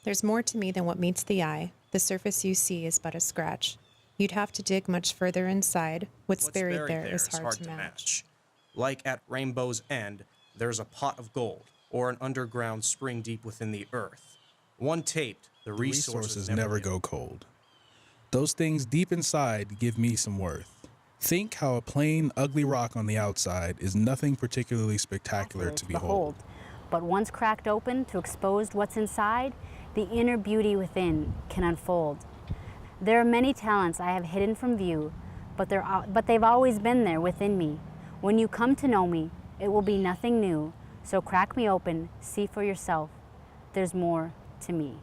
There's more to me than what meets the eye. The surface you see is but a scratch. You'd have to dig much further inside. What's buried there is hard to match. Like at Rainbow's End, there's a pot of gold, or an underground spring deep within the earth. One taped, the resources never go cold. Those things deep inside give me some worth. Think how a plain, ugly rock on the outside is nothing particularly spectacular to behold. But once cracked open to expose what's inside, the inner beauty within can unfold. There are many talents I have hidden from view, but they've always been there within me. When you come to know me, it will be nothing new. So crack me open, see for yourself. There's more to me.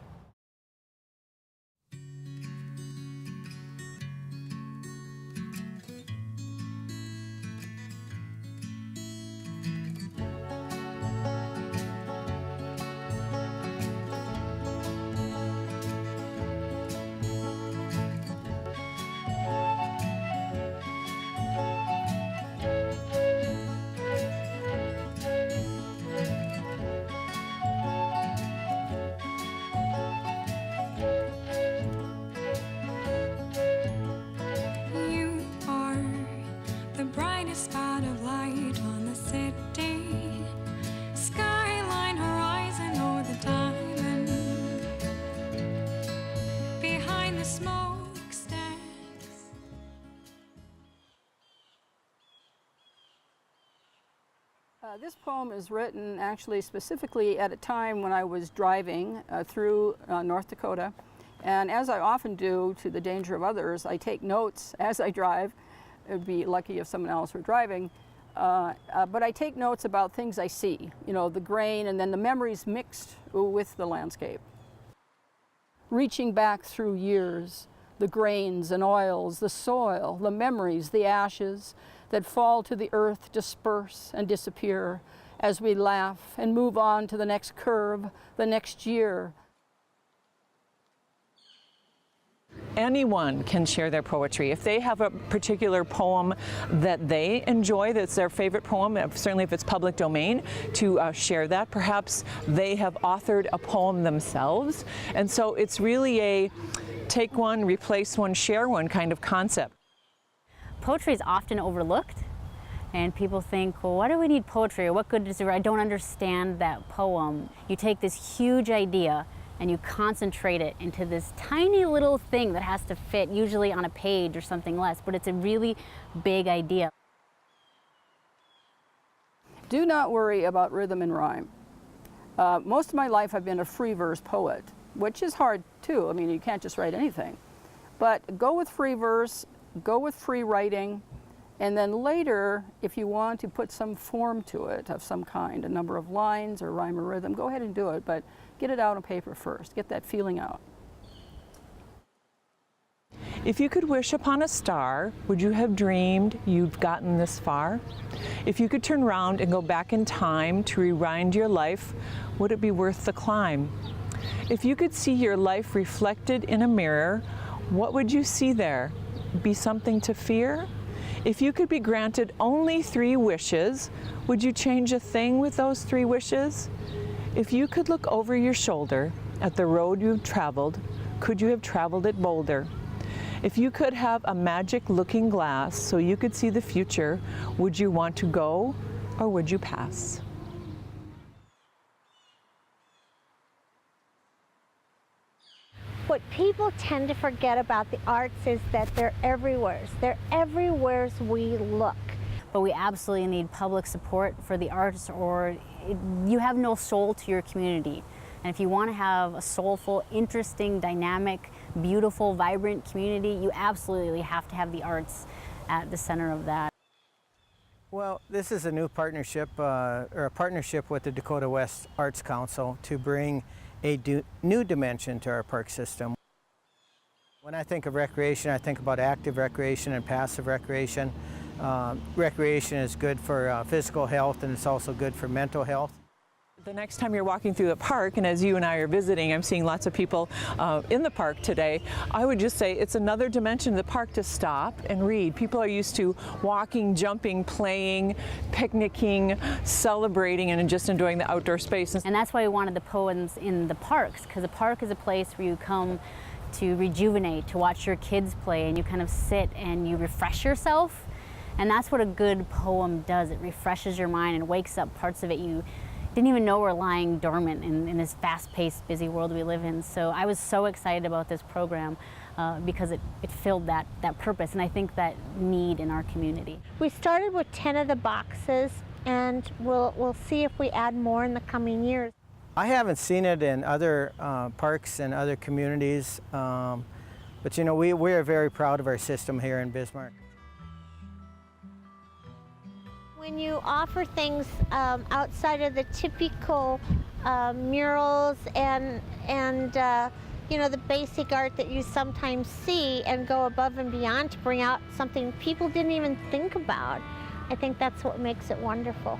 This poem is written actually specifically at a time when I was driving through North Dakota, and as I often do, to the danger of others, I take notes as I drive. It would be lucky if someone else were driving, but I take notes about things I see, you know, the grain and then the memories mixed with the landscape. Reaching back through years, the grains and oils, the soil, the memories, the ashes, that fall to the earth disperse and disappear as we laugh and move on to the next curve, the next year. Anyone can share their poetry. If they have a particular poem that they enjoy, that's their favorite poem, certainly if it's public domain, to share that. Perhaps they have authored a poem themselves. And so it's really a take one, replace one, share one kind of concept. Poetry is often overlooked, and people think, well, why do we need poetry, or what good is it? I don't understand that poem. You take this huge idea and you concentrate it into this tiny little thing that has to fit usually on a page or something less, but it's a really big idea. Do not worry about rhythm and rhyme. Most of my life I've been a free verse poet, which is hard too. I mean, you can't just write anything. But go with free verse, go with free writing, and then later, if you want to put some form to it of some kind, a number of lines or rhyme or rhythm, go ahead and do it, but get it out on paper first, get that feeling out. If you could wish upon a star, would you have dreamed you'd gotten this far? If you could turn around and go back in time to rewind your life, would it be worth the climb? If you could see your life reflected in a mirror, what would you see there? Be something to fear? If you could be granted only 3 wishes, would you change a thing with those 3 wishes? If you could look over your shoulder at the road you've traveled, could you have traveled it bolder? If you could have a magic looking glass so you could see the future, would you want to go or would you pass? What people tend to forget about the arts is that they're everywhere. They're everywhere we look. But we absolutely need public support for the arts, or you have no soul to your community. And if you want to have a soulful, interesting, dynamic, beautiful, vibrant community, you absolutely have to have the arts at the center of that. Well, this is a new partnership, or a partnership with the Dakota West Arts Council to bring a new dimension to our park system. When I think of recreation, I think about active recreation and passive recreation. Recreation is good for physical health, and it's also good for mental health. The next time you're walking through the park, and as you and I are visiting, I'm seeing lots of people in the park today, I would just say it's another dimension of the park to stop and read. People are used to walking, jumping, playing, picnicking, celebrating, and just enjoying the outdoor spaces. And that's why we wanted the poems in the parks, because a park is a place where you come to rejuvenate, to watch your kids play, and you kind of sit and you refresh yourself. And that's what a good poem does. It refreshes your mind and wakes up parts of it you didn't even know were lying dormant in this fast-paced, busy world we live in. So I was so excited about this program because it filled that purpose, and I think that need in our community. We started with 10 of the boxes, and we'll see if we add more in the coming years. I haven't seen it in other parks and other communities, but you know, we are very proud of our system here in Bismarck. When you offer things outside of the typical murals and you know, the basic art that you sometimes see, and go above and beyond to bring out something people didn't even think about, I think that's what makes it wonderful.